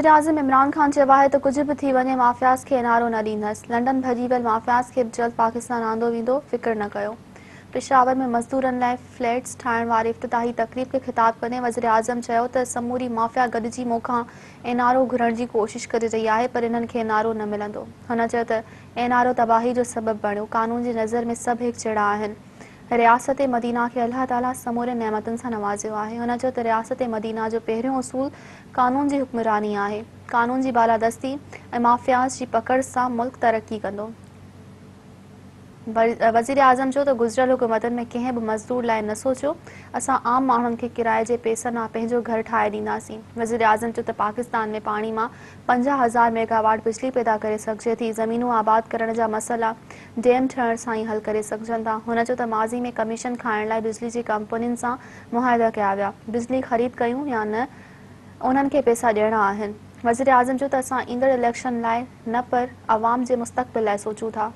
वज़ीर-ए-आज़म इमरान ख़ान चयो आहे त कुझु बि थी वञे माफ़ियाज़ खे इनारो न ॾींदसि। लंडन भॼी वियल माफ़ियाज़ खे बि जल्द पाकिस्तान आंदो वेंदो, फ़िक्र न कयो। पेशावर में मज़दूरनि लाइ फ्लैट्स ठाहिण वारी इफ़्तिताही तक़रीब खे ख़िताब कंदे वज़ीर-ए-आज़म चयो त समूरी माफ़िया गॾिजी मूंखां इनारो घुरण जी कोशिश करे रही आहे, पर इन्हनि खे इनारो न मिलंदो। हुन चयो त इनारो तबाही जो सबबु बणियो। क़ानून जी नज़र में सभु हिकु जहिड़ा आहिनि। रियासत मदीना खे अल्लाह ताला समूरे नेमतुनि सां नवाज़ियो आहे। हुन चयो त रियासत मदीना जो पहिरियों उसूल क़ानून जी हुक्मरानी आहे। क़ानून जी बालादस्ती ऐं माफ़ियाज़ जी पकड़ सां मुल्क तरक़ी कंदो। वज़ीर-ए-आज़म चयो त गुज़िरियल हुकूमतनि में कंहिं बि मज़दूर लाइ न सोचियो। असां आम माण्हुनि खे किराए जे पैसनि मां पंहिंजो घर ठाहे ॾींदासीं। वज़ीर-ए-आज़म चयो त पाकिस्तान में पाणी मां 50,000 मेगावाट बिजली पैदा करे सघिजे थी। ज़मीनूं आबाद करण जा मसइला डैम ठहण सां ई हल करे सघिजनि था। हुन चयो त माज़ी में कमीशन खाइण लाइ बिजली जी कंपनियुनि सां मुआहिदा कया विया। बिजली ख़रीद कयूं या न, उन्हनि खे पैसा ॾियणा आहिनि। वज़ीर-ए-आज़म चयो त असां ईंदड़ इलेक्शन लाइ न, पर अवाम जे मुस्तक़बिल लाइ सोचूं था।